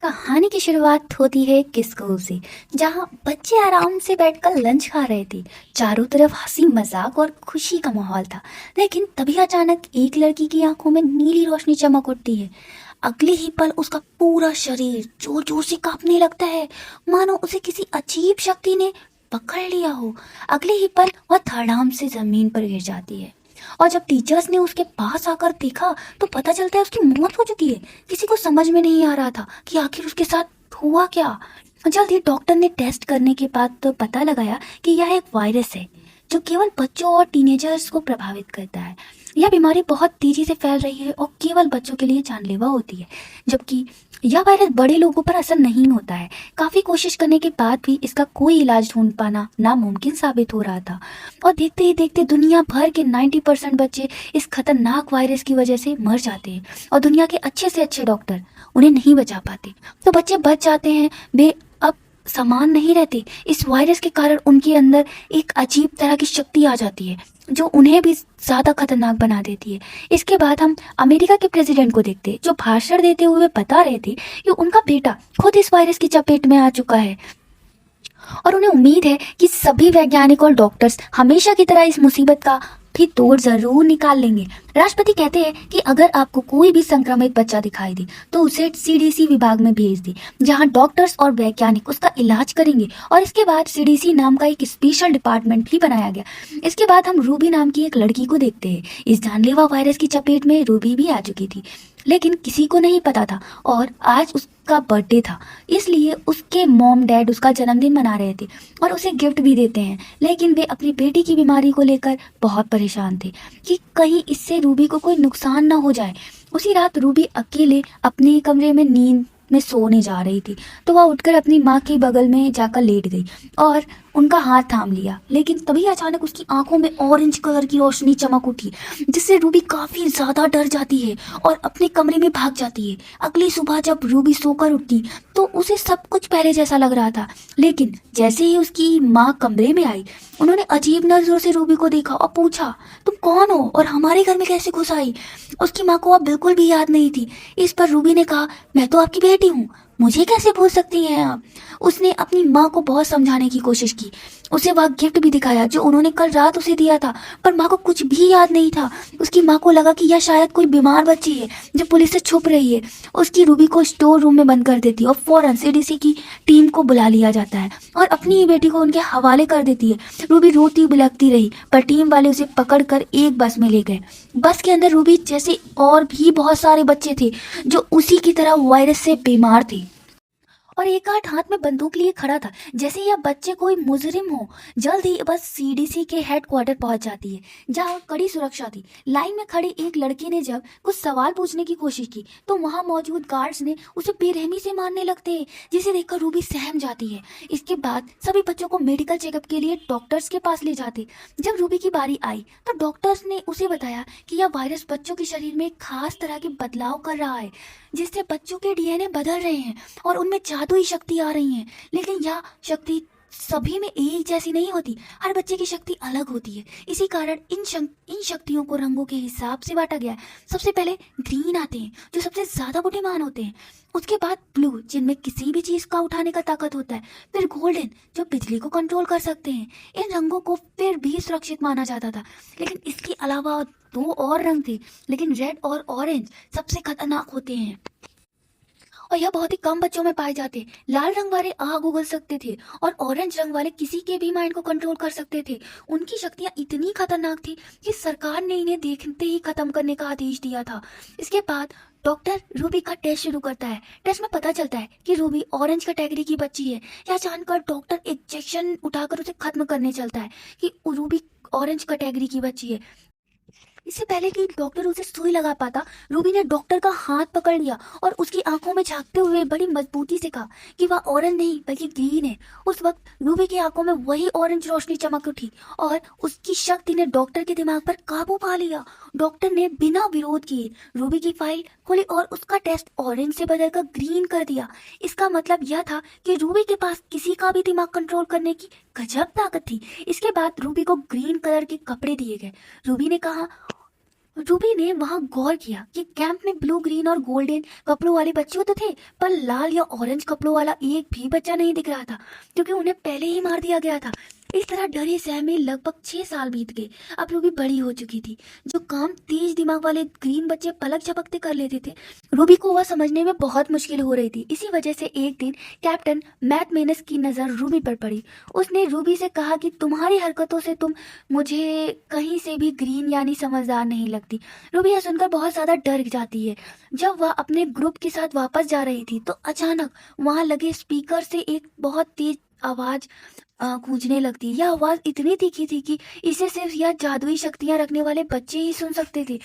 कहानी की शुरुआत होती है एक स्कूल से, जहां बच्चे आराम से बैठकर लंच खा रहे थे। चारों तरफ हंसी मजाक और खुशी का माहौल था। लेकिन तभी अचानक एक लड़की की आंखों में नीली रोशनी चमक उठती है। अगले ही पल उसका पूरा शरीर जोर जोर से कांपने लगता है, मानो उसे किसी अजीब शक्ति ने पकड़ लिया हो। अगले ही पल वह धड़ाम से जमीन पर गिर जाती है। और जब टीचर्स ने उसके पास आकर देखा तो पता चलता है उसकी मौत हो चुकी है। किसी को समझ में नहीं आ रहा था कि आखिर उसके साथ हुआ क्या। जल्द ही डॉक्टर ने टेस्ट करने के बाद तो पता लगाया कि यह एक वायरस है जो केवल बच्चों और टीनेजर्स को प्रभावित करता है। यह बीमारी बहुत तेजी से फैल रही है और केवल बच्चों के लिए जानलेवा होती है, जबकि यह वायरस बड़े लोगों पर असर नहीं होता है। काफी कोशिश करने के बाद भी इसका कोई इलाज ढूंढ पाना नामुमकिन साबित हो रहा था। और देखते ही देखते दुनिया भर के 90% बच्चे इस खतरनाक वायरस की वजह से मर जाते हैं और दुनिया के अच्छे से अच्छे डॉक्टर उन्हें नहीं बचा पाते। तो बच्चे बच जाते हैं, वे अब समान नहीं रहते। इस वायरस के कारण उनके अंदर एक अजीब तरह की शक्ति आ जाती है जो उन्हें भी ज्यादा खतरनाक बना देती है। इसके बाद हम अमेरिका के प्रेसिडेंट को देखते हैं, जो भाषण देते हुए बता रहे थे कि उनका बेटा खुद इस वायरस की चपेट में आ चुका है और उन्हें उम्मीद है कि सभी वैज्ञानिक और डॉक्टर्स हमेशा की तरह इस मुसीबत का भी तोड़ जरूर निकाल लेंगे। राष्ट्रपति कहते हैं कि अगर आपको कोई भी संक्रमित बच्चा दिखाई दे तो उसे सीडीसी विभाग में भेज दे, जहां डॉक्टर्स और वैज्ञानिक उसका इलाज करेंगे। और इसके बाद सीडीसी नाम का एक स्पेशल डिपार्टमेंट भी बनाया गया। इसके बाद हम रूबी नाम की एक लड़की को देखते हैं। इस जानलेवा वायरस की चपेट में रूबी भी आ चुकी थी, लेकिन किसी को नहीं पता था। और आज उसका बर्थडे था, इसलिए उसके मॉम डैड उसका जन्मदिन मना रहे थे और उसे गिफ्ट भी देते हैं। लेकिन वे अपनी बेटी की बीमारी को लेकर बहुत परेशान थे कि कहीं इससे रूबी को कोई नुकसान ना हो जाए। उसी रात रूबी अकेले अपने कमरे में नींद में सोने जा रही थी, तो वह उठकर अपनी माँ के बगल में जाकर लेट गई और उनका हाथ थाम लिया। लेकिन तभी अचानक उसकी आंखों में ऑरेंज कलर की रोशनी चमक उठी, जिससे रूबी काफी ज्यादा डर जाती है और अपने कमरे में भाग जाती है। अगली सुबह जब रूबी सोकर उठती तो उसे सब कुछ पहले जैसा लग रहा था। लेकिन जैसे ही उसकी माँ कमरे में आई, उन्होंने अजीब नजरों से रूबी को देखा और पूछा, तुम कौन हो और हमारे घर में कैसे घुस आई? उसकी माँ को अब बिल्कुल भी याद नहीं थी। इस पर रूबी ने कहा, मैं तो आपकी बेटी हूँ, मुझे कैसे भूल सकती हैं आप? उसने अपनी माँ को बहुत समझाने की कोशिश की, उसे वह गिफ्ट भी दिखाया जो उन्होंने कल रात उसे दिया था, पर माँ को कुछ भी याद नहीं था। उसकी माँ को लगा कि यह शायद कोई बीमार बच्ची है जो पुलिस से छुप रही है। उसकी रूबी को स्टोर रूम में बंद कर देती है और फौरन सीडीसी की टीम को बुला लिया जाता है और अपनी ही बेटी को उनके हवाले कर देती है। रूबी रोती बिलखती रही, पर टीम वाले उसे पकड़कर एक बस में ले गए। बस के अंदर रूबी जैसे और भी बहुत सारे बच्चे थे जो उसी की तरह वायरस से बीमार थे और एक आध हाथ में बंदूक लिए खड़ा था, जैसे यह बच्चे कोई मुजरिम हो। जल्द ही बस सीडीसी के हेडक्वार्टर पहुंच जाती है, जहां कड़ी सुरक्षा थी। लाइन में खड़े एक लड़के ने जब कुछ सवाल पूछने की कोशिश की तो वहां मौजूद गार्ड्स ने उसे बेरहमी से मारने लगते हैं, जिसे देखकर रूबी सहम जाती है। इसके बाद सभी बच्चों को मेडिकल चेकअप के लिए डॉक्टर्स के पास ले जाते। जब रूबी की बारी आई तो डॉक्टर्स ने उसे बताया कि यह वायरस बच्चों के शरीर में एक खास तरह के बदलाव कर रहा है, जिससे बच्चों के डीएनए बदल रहे हैं और उनमें जादुई शक्ति आ रही है। लेकिन यह शक्ति सभी में एक जैसी नहीं होती, हर बच्चे की शक्ति अलग होती है। इसी कारण इन शक्तियों को रंगों के हिसाब से बांटा गया है। सबसे पहले ग्रीन आते हैं जो सबसे ज्यादा बुद्धिमान होते हैं, उसके बाद ब्लू जिनमें किसी भी चीज का उठाने का ताकत होता है, फिर गोल्डन जो बिजली को कंट्रोल कर सकते हैं। इन रंगों को फिर भी सुरक्षित माना जाता था, लेकिन इसके अलावा दो और रंग थे, लेकिन रेड और ऑरेंज सबसे खतरनाक होते हैं और यह बहुत ही कम बच्चों में पाए जाते। लाल रंग वाले आग उगल सकते थे और ऑरेंज रंग वाले किसी के भी माइंड को कंट्रोल कर सकते थे। उनकी शक्तियां इतनी खतरनाक थी कि सरकार ने इन्हें देखते ही खत्म करने का आदेश दिया था। इसके बाद डॉक्टर रूबी का टेस्ट शुरू करता है। टेस्ट में पता चलता है कि रूबी ऑरेंज कैटेगरी की बच्ची है। यह जानकर डॉक्टर इंजेक्शन उठाकर उसे खत्म करने चलता है कि रूबी ऑरेंज कैटेगरी की बच्ची है। इससे पहले कि डॉक्टर उसे सुई लगा पाता, रूबी ने डॉक्टर का हाथ पकड़ लिया और उसकी आंखों में झांकते हुए बड़ी मजबूती से कहा कि वह ऑरेंज नहीं बल्कि ग्रीन है। उस वक्त रूबी की आंखों में वही ऑरेंज रोशनी चमक उठी और उसकी शक्ति ने डॉक्टर के दिमाग पर काबू पा लिया। डॉक्टर ने बिना विरोध किए रूबी की फाइल खोली और उसका टेस्ट ऑरेंज से बदलकर ग्रीन कर दिया। इसका मतलब यह था कि रूबी के पास किसी का भी दिमाग कंट्रोल करने की गजब ताकत थी। इसके बाद रूबी को ग्रीन कलर के कपड़े दिए गए। रूबी ने कहा रूबी ने वहां गौर किया कि कैंप में ब्लू ग्रीन और गोल्डन कपड़ों वाले बच्चे तो थे, पर लाल या ऑरेंज कपड़ों वाला एक भी बच्चा नहीं दिख रहा था, क्योंकि उन्हें पहले ही मार दिया गया था। इस तरह डरे सहमे लगभग 6 साल बीत गए। अब रूबी बड़ी हो चुकी थी। जो काम तेज दिमाग वाले ग्रीन बच्चे पलक झपकते कर लेते थे, रूबी को वह समझने में बहुत मुश्किल हो रही थी। इसी वजह से एक दिन कैप्टन मैट मेनस की नजर रूबी पर पड़ी। उसने रूबी से कहा कि तुम्हारी हरकतों से तुम मुझे कहीं से भी ग्रीन यानी समझदार नहीं लगती। रूबी यह सुनकर बहुत ज्यादा डर जाती है। जब वह अपने ग्रुप के साथ वापस जा रही थी तो अचानक वहां लगे स्पीकर से एक बहुत तेज आवाज गूंजने लगती। यह आवाज इतनी तीखी थी कि इसे सिर्फ यह जादुई शक्तियां रखने वाले बच्चे ही सुन सकते थे,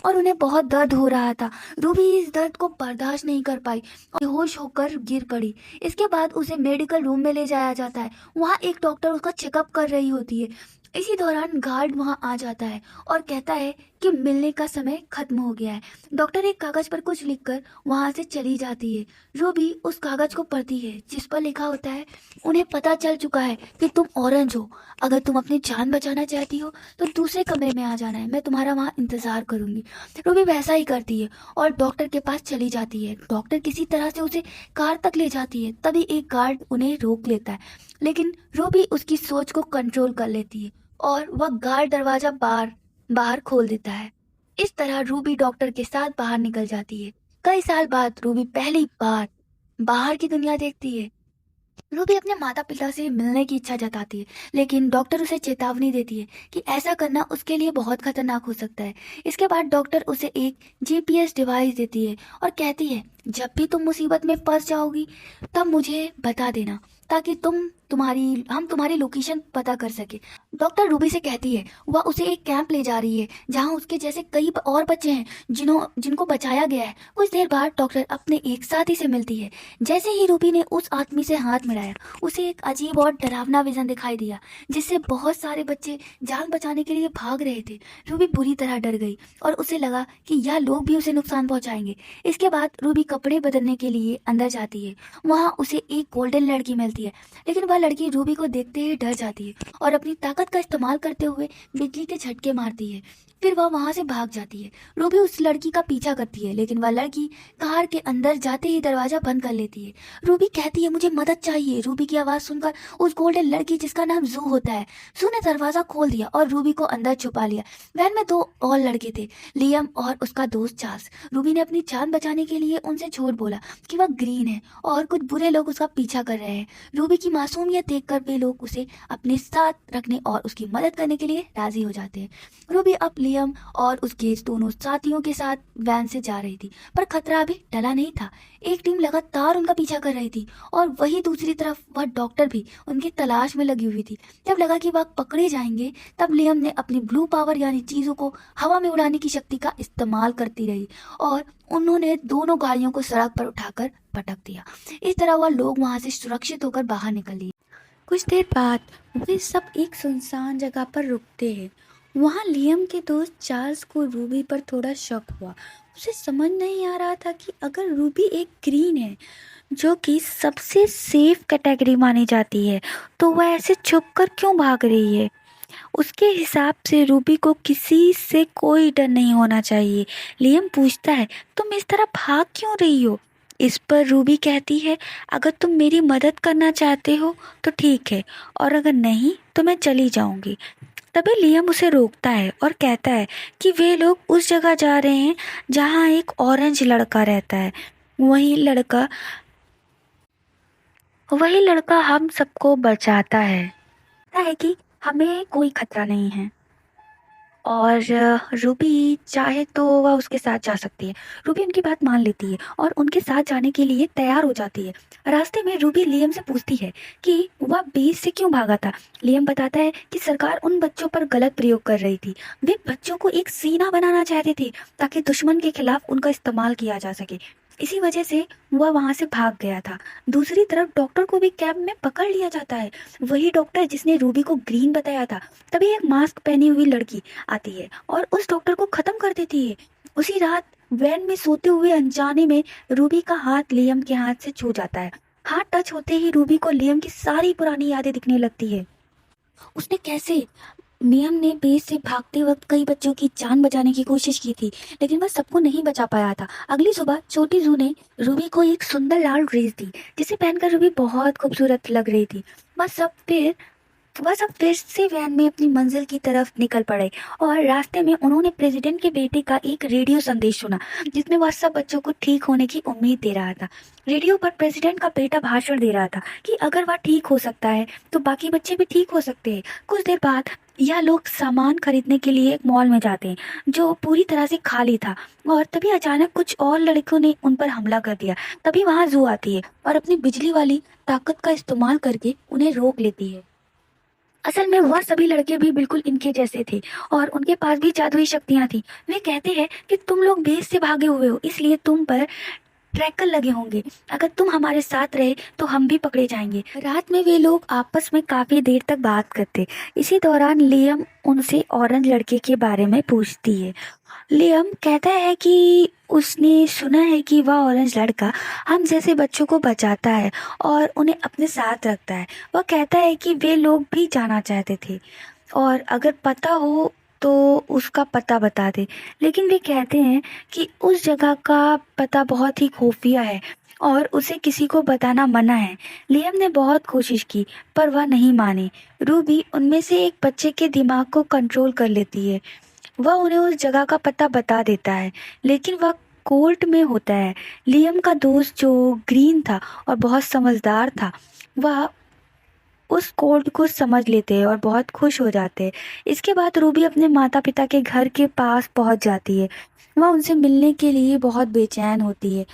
और उन्हें बहुत दर्द हो रहा था। रूबी इस दर्द को बर्दाश्त नहीं कर पाई और बेहोश होकर गिर पड़ी। इसके बाद उसे मेडिकल रूम में ले जाया जाता है। वहाँ एक डॉक्टर उसका चेकअप कर रही होती है। इसी दौरान गार्ड वहां आ जाता है और कहता है कि मिलने का समय खत्म हो गया है। डॉक्टर एक कागज पर कुछ लिखकर वहां से चली जाती है। रूबी उस कागज को पढ़ती है जिस पर लिखा होता है, उन्हें पता चल चुका है कि तुम ऑरेंज हो। अगर तुम अपनी जान बचाना चाहती हो तो दूसरे कमरे में आ जाना है, मैं तुम्हारा वहां इंतजार करूंगी। रूबी वैसा ही करती है और डॉक्टर के पास चली जाती है। डॉक्टर किसी तरह से उसे कार तक ले जाती है। तभी एक गार्ड उन्हें रोक लेता है, लेकिन रूबी उसकी सोच को कंट्रोल कर लेती है और वह गार्ड दरवाजा बाहर बाहर खोल देता है। इस तरह रूबी डॉक्टर के साथ बाहर निकल जाती है। कई साल बाद रूबी पहली बार बाहर की दुनिया देखती है। रूबी अपने माता पिता से मिलने की इच्छा जताती है, लेकिन डॉक्टर उसे चेतावनी देती है कि ऐसा करना उसके लिए बहुत खतरनाक हो सकता है। इसके बाद डॉक्टर उसे एक जीपीएस डिवाइस देती है और कहती है, जब भी तुम मुसीबत में फंस जाओगी तब मुझे बता देना, ताकि हम तुम्हारी लोकेशन पता कर सके। डॉक्टर रूबी से कहती है वह उसे एक कैंप ले जा रही है जहां उसके जैसे कई और बच्चे हैं जिनको बचाया गया है। कुछ देर बाद डॉक्टर अपने एक साथी से मिलती है। जैसे ही रूबी ने उस आदमी से हाथ मिलाया, उसे एक अजीब और डरावना विजन दिखाई दिया जिससे बहुत सारे बच्चे जान बचाने के लिए भाग रहे थे। रूबी बुरी तरह डर गई और उसे लगा कि यह लोग भी उसे नुकसान पहुंचाएंगे। इसके बाद रूबी कपड़े बदलने के लिए अंदर जाती है। वहां उसे एक गोल्डन लड़की मिलती है, लेकिन वह लड़की रूबी को देखते ही डर जाती है और अपनी ताकत का इस्तेमाल करते हुए बिजली के झटके मारती है। फिर वह वहां से भाग जाती है। रूबी उस लड़की का पीछा करती है, लेकिन वह लड़की कार के अंदर जाते ही दरवाजा बंद कर लेती है। रूबी कहती है मुझे मदद चाहिए। रूबी की आवाज सुनकर उस गोल्डन लड़की जिसका नाम जू होता है, जू ने दरवाजा खोल दिया और रूबी को अंदर छुपा लिया। वैन में 2 और लड़के थे, लियम और उसका दोस्त चार्ल्स। रूबी ने अपनी जान बचाने के लिए उनसे झूठ बोला कि वह ग्रीन है और कुछ बुरे लोग उसका पीछा कर रहे हैं। रूबी की मासूमियत देखकर वे लोग उसे अपने साथ रखने और उसकी मदद करने के लिए राजी हो जाते हैं। रूबी अब लियम और उसके दोनों साथियों के साथ वैन से जा रही थी, पर खतरा अभी टला नहीं था। एक टीम लगातार उनका पीछा कर रही थी और वही दूसरी तरफ वह डॉक्टर भी उनकी तलाश में लगी हुई थी। जब लगा कि वह पकड़े जाएंगे, तब लियम ने अपनी ब्लू पावर यानी चीजों को हवा में उड़ाने की शक्ति का इस्तेमाल करती रही और उन्होंने दोनों गाड़ियों को सड़क पर उठाकर पटक दिया। इस तरह वह लोग वहां से सुरक्षित होकर बाहर निकल लिए। कुछ देर बाद वे सब एक सुनसान जगह पर रुकते हैं। वहाँ लियम के दोस्त चार्ल्स को रूबी पर थोड़ा शक हुआ। उसे समझ नहीं आ रहा था कि अगर रूबी एक ग्रीन है, जो कि सबसे सेफ कैटेगरी मानी जाती है, तो वह ऐसे छुप कर क्यों भाग रही है। उसके हिसाब से रूबी को किसी से कोई डर नहीं होना चाहिए। लियम पूछता है, तुम इस तरह भाग क्यों रही हो। इस पर रूबी कहती है, अगर तुम मेरी मदद करना चाहते हो तो ठीक है, और अगर नहीं तो मैं चली जाऊंगी। तभी लियम उसे रोकता है और कहता है कि वे लोग उस जगह जा रहे हैं जहाँ एक ऑरेंज लड़का रहता है। वही लड़का हम सबको बचाता है। कहता है कि हमें कोई खतरा नहीं है और रूबी चाहे तो वह उसके साथ जा सकती है। रूबी उनकी बात मान लेती है और उनके साथ जाने के लिए तैयार हो जाती है। रास्ते में रूबी लियम से पूछती है कि वह बेस से क्यों भागा था। लियम बताता है कि सरकार उन बच्चों पर गलत प्रयोग कर रही थी। वे बच्चों को एक सीना बनाना चाहते थे ताकि दुश्मन के खिलाफ उनका इस्तेमाल किया जा सके। इसी वजह से वह वहां से भाग गया था। दूसरी तरफ डॉक्टर को भी कैब में पकड़ लिया जाता है, वही डॉक्टर जिसने रूबी को ग्रीन बताया था। तभी एक मास्क पहनी हुई लड़की आती है और उस डॉक्टर को खत्म कर देती है। उसी रात वैन में सोते हुए अनजाने में रूबी का हाथ लियम के हाथ से छू जाता है। हाथ टच होते ही रूबी को लियम की सारी पुरानी यादें दिखने लगती है। उसने कैसे नियम ने बेस से भागते वक्त कई बच्चों की जान बचाने की कोशिश की थी, लेकिन वह सबको नहीं बचा पाया था। अगली सुबह छोटी जू ने रूबी को एक सुंदर लाल ड्रेस दी, जिसे पहनकर रूबी बहुत खूबसूरत लग रही थी। वह सब फिर वह सब फिर से वैन में अपनी मंजिल की तरफ निकल पड़े और रास्ते में उन्होंने प्रेसिडेंट के बेटे का एक रेडियो संदेश सुना, जिसमें वह सब बच्चों को ठीक होने की उम्मीद दे रहा था। रेडियो पर प्रेसिडेंट का बेटा भाषण दे रहा था कि अगर वह ठीक हो सकता है तो बाकी बच्चे भी ठीक हो सकते हैं। कुछ देर बाद यह लोग सामान खरीदने के लिए एक मॉल में जाते हैं जो पूरी तरह से खाली था, और तभी अचानक कुछ और लड़कों ने उन पर हमला कर दिया। तभी वहां जू आती है और अपनी बिजली वाली ताकत का इस्तेमाल करके उन्हें रोक लेती है। असल में वह सभी लड़के भी बिल्कुल इनके जैसे थे और उनके पास भी जादुई शक्तियां थी। वे कहते हैं कि तुम लोग बेस से भागे हुए हो, इसलिए तुम पर ट्रैकर लगे होंगे। अगर तुम हमारे साथ रहे तो हम भी पकड़े जाएंगे। रात में वे लोग आपस में काफी देर तक बात करते। इसी दौरान लियम उनसे ऑरेंज लड़के के बारे में पूछती है। लियम कहता है कि उसने सुना है कि वह ऑरेंज लड़का हम जैसे बच्चों को बचाता है और उन्हें अपने साथ रखता है। वह कहता है कि वे लोग भी जाना चाहते थे और अगर पता हो तो उसका पता बता दे, लेकिन वे कहते हैं कि उस जगह का पता बहुत ही खुफिया है और उसे किसी को बताना मना है। लियम ने बहुत कोशिश की पर वह नहीं माने। रूबी उनमें से एक बच्चे के दिमाग को कंट्रोल कर लेती है। वह उन्हें उस जगह का पता बता देता है, लेकिन वह कोर्ट में होता है। लियम का दोस्त जो ग्रीन था और बहुत समझदार था, वह उस कोड को समझ लेते हैं और बहुत खुश हो जाते हैं। इसके बाद रूबी अपने माता पिता के घर के पास पहुंच जाती है। वह उनसे मिलने के लिए बहुत बेचैन होती है।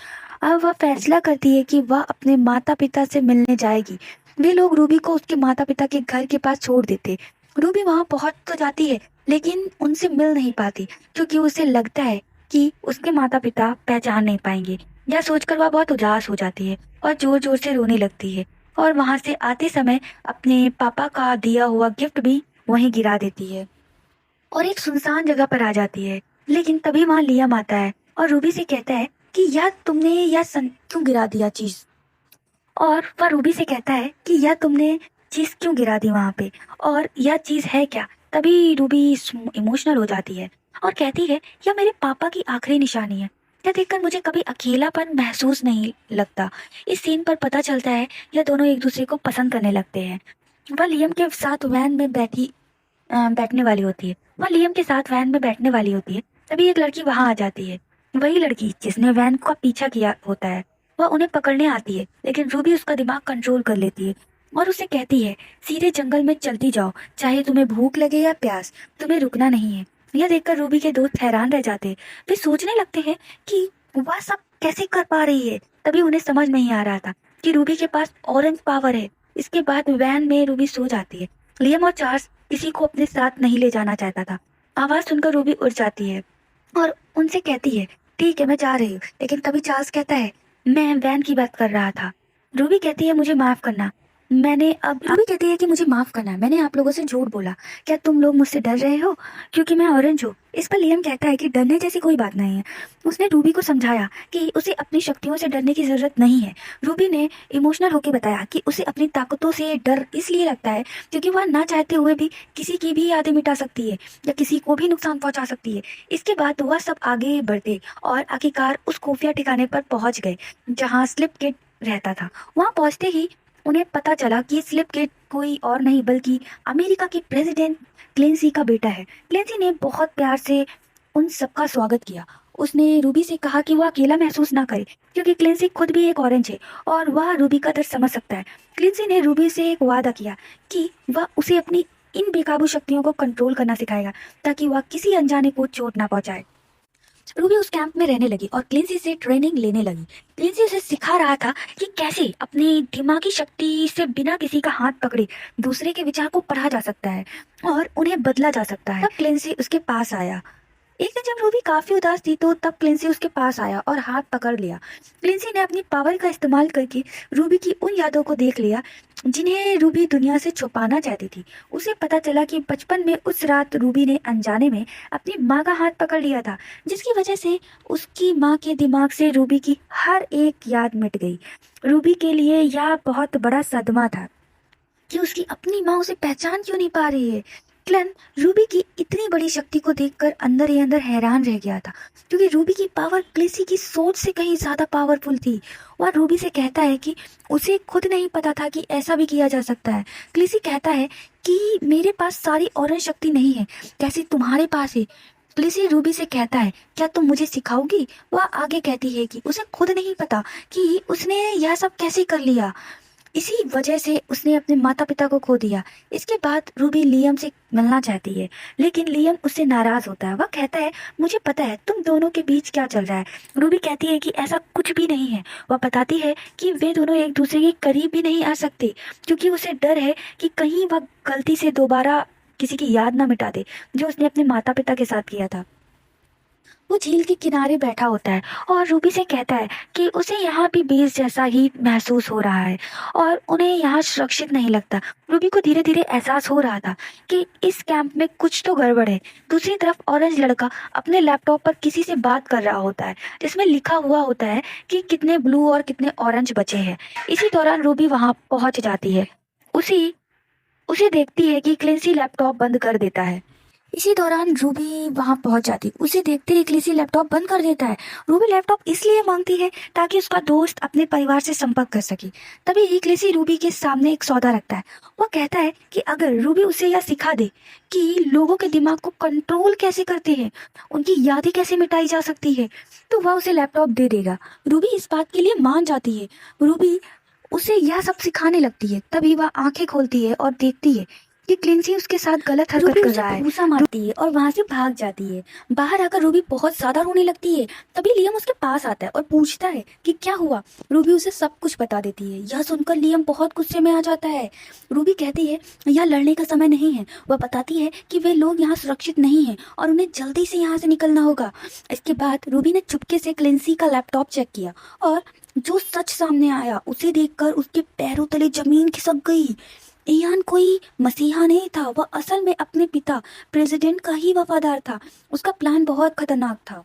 अब वह फैसला करती है कि वह अपने माता पिता से मिलने जाएगी। वे लोग रूबी को उसके माता पिता के घर के पास छोड़ देते। रूबी वहां पहुंच तो जाती है, लेकिन उनसे मिल नहीं पाती क्योंकि उसे लगता है कि उसके माता पिता पहचान नहीं पाएंगे। यह सोचकर वह बहुत उदास हो जाती है और जोर जोर से रोने लगती है और वहां से आते समय अपने पापा का दिया हुआ गिफ्ट भी वहीं गिरा देती है और एक सुनसान जगह पर आ जाती है। लेकिन तभी वहां लियाम आता है और रूबी से कहता है कि यार तुमने यह क्यों गिरा दिया चीज। और वह रूबी से कहता है कि यह तुमने चीज क्यों गिरा दी वहां पे, और यह चीज है क्या। तभी रूबी इमोशनल हो जाती है और कहती है यह मेरे पापा की आखिरी निशानी है। यह देखकर मुझे कभी अकेलापन महसूस नहीं लगता। इस सीन पर पता चलता है यह दोनों एक दूसरे को पसंद करने लगते हैं। वह लियम के साथ वैन में बैठने वाली होती है। वह लियम के साथ वैन में बैठने वाली होती है। तभी एक लड़की वहां आ जाती है, वही लड़की जिसने वैन का पीछा किया होता है। वह उन्हें पकड़ने आती है, लेकिन रूबी उसका दिमाग कंट्रोल कर लेती है और उसे कहती है सीधे जंगल में चलती जाओ, चाहे तुम्हें भूख लगे या प्यास, तुम्हें रुकना नहीं है। यह देखकर रूबी के दोस्त हैरान रह जाते हैं। वे सोचने लगते हैं कि वह सब कैसे कर पा रही है। तभी उन्हें समझ नहीं आ रहा था कि रूबी के पास ऑरेंज पावर है। इसके बाद वैन में रूबी सो जाती है। लियम और चार्ल्स किसी को अपने साथ नहीं ले जाना चाहता था। आवाज सुनकर रूबी उठ जाती है और उनसे कहती है ठीक है मैं जा रही हूँ। लेकिन तभी चार्ल्स कहता है मैं वैन की बात कर रहा था। रूबी कहती है मुझे माफ करना, रूबी कहती है कि मुझे माफ करना, मैंने आप लोगों से झूठ बोला। क्या तुम लोग मुझसे डर रहे हो क्योंकि मैं ऑरेंज हूँ। इस पर लियम कहता है कि डरने जैसी कोई बात नहीं है। उसने रूबी को समझाया कि उसे अपनी शक्तियों से डरने की जरूरत नहीं है। रूबी ने इमोशनल होकर बताया कि उसे अपनी ताकतों से डर इसलिए लगता है क्योंकि वह ना चाहते हुए भी किसी की भी यादें मिटा सकती है या किसी को भी नुकसान पहुंचा सकती है। इसके बाद वह सब आगे बढ़ते और आखिरकार उस खुफिया ठिकाने पर पहुंच गए जहाँ स्लिप किड रहता था। वहां पहुंचते ही उन्हें पता चला कि स्लिप किड कोई और नहीं बल्कि अमेरिका के प्रेसिडेंट क्लेंसी का बेटा है। क्लेंसी ने बहुत प्यार से उन सबका स्वागत किया। उसने रूबी से कहा कि वह अकेला महसूस ना करे क्योंकि क्लेंसी खुद भी एक ऑरेंज है और वह रूबी का दर्द समझ सकता है। क्लेंसी ने रूबी से एक वादा किया कि वह उसे अपनी इन बेकाबू शक्तियों को कंट्रोल करना सिखाएगा ताकि वह किसी अनजाने को चोट ना पहुंचाए। रूबी उस कैंप में रहने लगी और क्लिंसी से ट्रेनिंग लेने लगी। क्लिंसी उसे सिखा रहा था कि कैसे अपनी दिमागी शक्ति से बिना किसी का हाथ पकड़े दूसरे के विचार को पढ़ा जा सकता है और उन्हें बदला जा सकता है। तब क्लिंसी उसके पास आया। एक दिन जब रूबी काफी उदास थी तो तब क्लिंसी उसके पास आया और हाथ पकड़ लिया। क्लिंसी ने अपनी पावर का इस्तेमाल करके रूबी की उन यादों को देख लिया जिन्हें रूबी दुनिया से छुपाना चाहती थी। उसे पता चला कि बचपन में उस रात रूबी ने अनजाने में अपनी माँ का हाथ पकड़ लिया था, जिसकी वजह से उसकी माँ के दिमाग से रूबी की हर एक याद मिट गई। रूबी के लिए यह बहुत बड़ा सदमा था कि उसकी अपनी माँ उसे पहचान क्यों नहीं पा रही है। क्लेन रूबी की इतनी बड़ी शक्ति को देखकर अंदर ही अंदर हैरान रह गया था, क्योंकि रूबी की पावर क्लेसी की सोच से कहीं ज्यादा पावरफुल थी। वह रूबी से कहता है कि उसे खुद नहीं पता था कि ऐसा भी किया जा सकता है। क्लेसी कहता है कि मेरे पास सारी ऑरेंज शक्ति नहीं है, कैसी तुम्हारे पास है। क्लेसी रूबी से कहता है क्या तुम मुझे सिखाओगी। वह आगे कहती है कि उसे खुद नहीं पता कि उसने यह सब कैसे कर लिया, इसी वजह से उसने अपने माता पिता को खो दिया। इसके बाद रूबी लियम से मिलना चाहती है, लेकिन लियम उससे नाराज होता है। वह कहता है मुझे पता है तुम दोनों के बीच क्या चल रहा है। रूबी कहती है कि ऐसा कुछ भी नहीं है। वह बताती है कि वे दोनों एक दूसरे के करीब भी नहीं आ सकते, क्योंकि उसे डर है कि कहीं वह गलती से दोबारा किसी की याद ना मिटा दे जो उसने अपने माता पिता के साथ किया था। वो झील के किनारे बैठा होता है और रूबी से कहता है कि उसे यहाँ भी बेस जैसा ही महसूस हो रहा है और उन्हें यहाँ सुरक्षित नहीं लगता। रूबी को धीरे धीरे एहसास हो रहा था कि इस कैंप में कुछ तो गड़बड़ है। दूसरी तरफ ऑरेंज लड़का अपने लैपटॉप पर किसी से बात कर रहा होता है, जिसमें लिखा हुआ होता है कि कितने ब्लू और कितने ऑरेंज बचे हैं। इसी दौरान रूबी वहां पहुंच जाती है। उसी उसे देखती है कि क्लेंसी लैपटॉप बंद कर देता है। इसी दौरान रूबी वहां पहुंच जाती, उसे देखते ही क्लेसी लैपटॉप बंद कर देता है। रूबी लैपटॉप इसलिए मांगती है ताकि उसका दोस्त अपने परिवार से संपर्क कर सके। तभी ही क्लेसी रूबी के सामने एक सौदा रखता है। वह कहता है कि अगर रूबी उसे यह सिखा दे कि लोगों के दिमाग को कंट्रोल कैसे करते हैं, उनकी यादें कैसे मिटाई जा सकती है, तो वह उसे लैपटॉप दे देगा। रूबी इस बात के लिए मान जाती है। रूबी उसे यह सब सिखाने लगती है। तभी वह आंखें खोलती है और देखती है कि क्लिंसी उसके साथ गलत हरकत कर रहा है। घूसा मारती है और वहां से भाग जाती है। बाहर आकर रूबी बहुत ज्यादा रोने लगती है। तभी लियम उसके पास आता है और पूछता है कि क्या हुआ। रूबी उसे सब कुछ बता देती है। यह सुनकर लियम बहुत गुस्से में आ जाता है। रूबी कहती है यह लड़ने का समय नहीं है। वह बताती है कि वे लोग यहाँ सुरक्षित नहीं है और उन्हें जल्दी से यहाँ से निकलना होगा। इसके बाद रूबी ने चुपके से क्लिंसी का लैपटॉप चेक किया और जो सच सामने आया उसे देखकर उसके पैरों तले जमीन खिसक गई। इयान कोई मसीहा नहीं था, वह असल में अपने पिता प्रेसिडेंट का ही वफादार था। उसका प्लान बहुत खतरनाक था।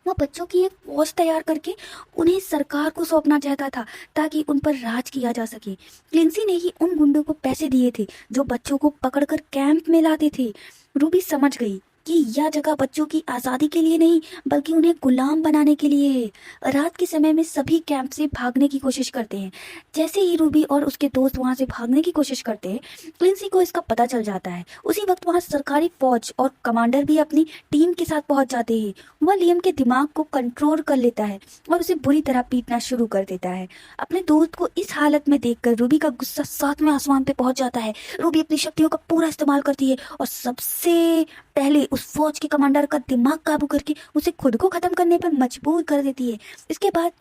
वह बच्चों की एक फौज तैयार करके उन्हें सरकार को सौंपना चाहता था ताकि उन पर राज किया जा सके। क्लिंसी ने ही उन गुंडों को पैसे दिए थे जो बच्चों को पकड़कर कैंप में लाते थे। रूबी समझ गई कि यह जगह बच्चों की आज़ादी के लिए नहीं बल्कि उन्हें गुलाम बनाने के लिए है। रात के समय में सभी कैंप से भागने की कोशिश करते हैं। जैसे ही रूबी और उसके दोस्त वहां से भागने की कोशिश करते हैं, क्लिंसी को इसका पता चल जाता है। उसी वक्त वहां सरकारी फौज और कमांडर भी अपनी टीम के साथ पहुंच जाते हैं। वह लियम के दिमाग को कंट्रोल कर लेता है और उसे बुरी तरह पीटना शुरू कर देता है। अपने दोस्त को इस हालत में देखकर रूबी का गुस्सा सातवें आसमान पे पहुंच जाता है। रूबी अपनी शक्तियों का पूरा इस्तेमाल करती है और सबसे पहले उस फौज के कमांडर का दिमाग काबू करके उसे खुद को खत्म करने पर मजबूर कर देती है। इसके बाद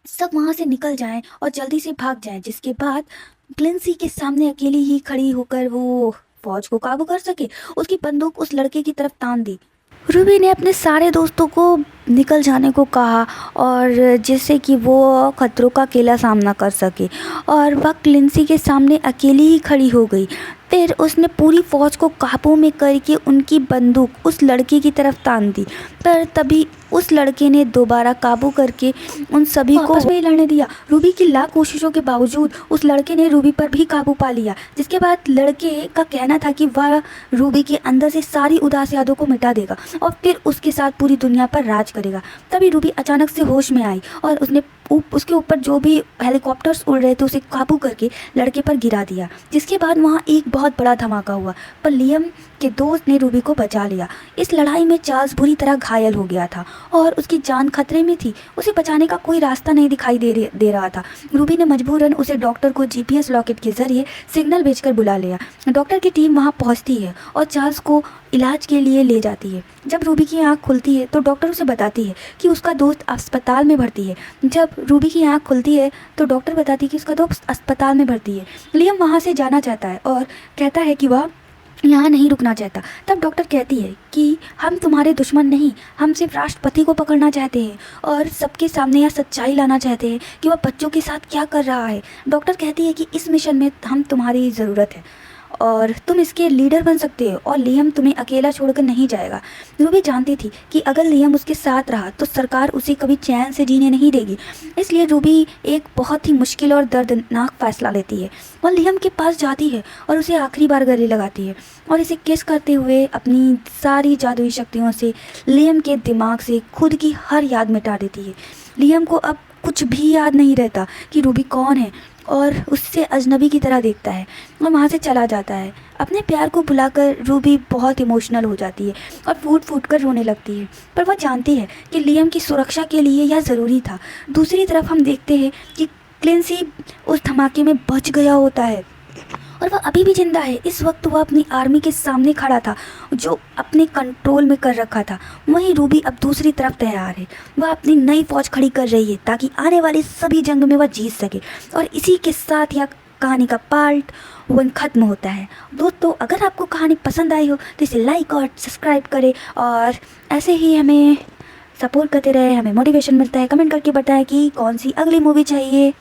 सब वहां से निकल जाएं और जल्दी से भाग जाएं, जिसके बाद क्लिंसी के सामने अकेली ही खड़ी होकर वो फौज को काबू कर सके। उसकी बंदूक उस लड़के की तरफ तान दी। रूबी ने अपने सारे दोस्तों को निकल जाने को कहा और जिससे कि वो खतरों का अकेला सामना कर सके, और वह क्लिंसी के सामने अकेली ही खड़ी हो गई। फिर उसने पूरी फौज को काबू में करके उनकी बंदूक उस लड़के की तरफ तान दी, पर तभी उस लड़के ने दोबारा काबू करके उन सभी को आपस में लड़ने दिया। रूबी की लाख कोशिशों के बावजूद उस लड़के ने रूबी पर भी काबू पा लिया, जिसके बाद लड़के का कहना था कि वह रूबी के अंदर से सारी उदास यादों को मिटा देगा और फिर उसके साथ पूरी दुनिया पर राज करेगा। तभी रूबी अचानक से होश में आई और उसने उसके ऊपर जो भी हेलीकॉप्टर्स उड़ रहे थे उसे काबू करके लड़के पर गिरा दिया, जिसके बाद वहाँ एक बहुत बड़ा धमाका हुआ, पर लियम के दोस्त ने रूबी को बचा लिया। इस लड़ाई में चार्ल्स बुरी तरह घायल हो गया था और उसकी जान खतरे में थी। उसे बचाने का कोई रास्ता नहीं दिखाई दे रहा था। रूबी ने मजबूरन उसे डॉक्टर को जीपीएस लॉकेट के जरिए सिग्नल भेजकर बुला लिया। डॉक्टर की टीम वहाँ पहुँचती है और चार्ल्स को इलाज के लिए ले जाती है। जब रूबी की आंख खुलती है तो डॉक्टर उसे बताती है कि उसका दोस्त अस्पताल में भर्ती है। जब रूबी की आंख खुलती है तो डॉक्टर बताती है कि उसका दोस्त अस्पताल में भर्ती है। लियम वहाँ से जाना चाहता है और कहता है कि वह यहाँ नहीं रुकना चाहता। तब डॉक्टर कहती है कि हम तुम्हारे दुश्मन नहीं, हम सिर्फ राष्ट्रपति को पकड़ना चाहते हैं और सबके सामने यह सच्चाई लाना चाहते हैं कि वह बच्चों के साथ क्या कर रहा है। डॉक्टर कहती है कि इस मिशन में हम तुम्हारी ज़रूरत है और तुम इसके लीडर बन सकते हो और लियम तुम्हें अकेला छोड़कर नहीं जाएगा। रूबी जानती थी कि अगर लियम उसके साथ रहा तो सरकार उसे कभी चैन से जीने नहीं देगी। इसलिए रूबी एक बहुत ही मुश्किल और दर्दनाक फैसला लेती है और लियम के पास जाती है और उसे आखिरी बार गले लगाती है और इसे किस करते हुए अपनी सारी जादुई शक्तियों से लियम के दिमाग से खुद की हर याद मिटा देती है। लियम को अब कुछ भी याद नहीं रहता कि रूबी कौन है और उससे अजनबी की तरह देखता है और वहाँ से चला जाता है। अपने प्यार को भुलाकर रूबी बहुत इमोशनल हो जाती है और फूट फूट कर रोने लगती है, पर वह जानती है कि लियम की सुरक्षा के लिए यह ज़रूरी था। दूसरी तरफ हम देखते हैं कि क्लिंसी उस धमाके में बच गया होता है और वह अभी भी जिंदा है। इस वक्त वह अपनी आर्मी के सामने खड़ा था जो अपने कंट्रोल में कर रखा था। वहीं रूबी अब दूसरी तरफ तैयार है। वह अपनी नई फौज खड़ी कर रही है ताकि आने वाली सभी जंग में वह जीत सके। और इसी के साथ यह कहानी का पार्ट 1 खत्म होता है। दोस्तों, अगर आपको कहानी पसंद आई हो तो इसे लाइक और सब्सक्राइब करें और ऐसे ही हमें सपोर्ट करते रहे, हमें मोटिवेशन मिलता है। कमेंट करके बताएं कि कौन सी अगली मूवी चाहिए।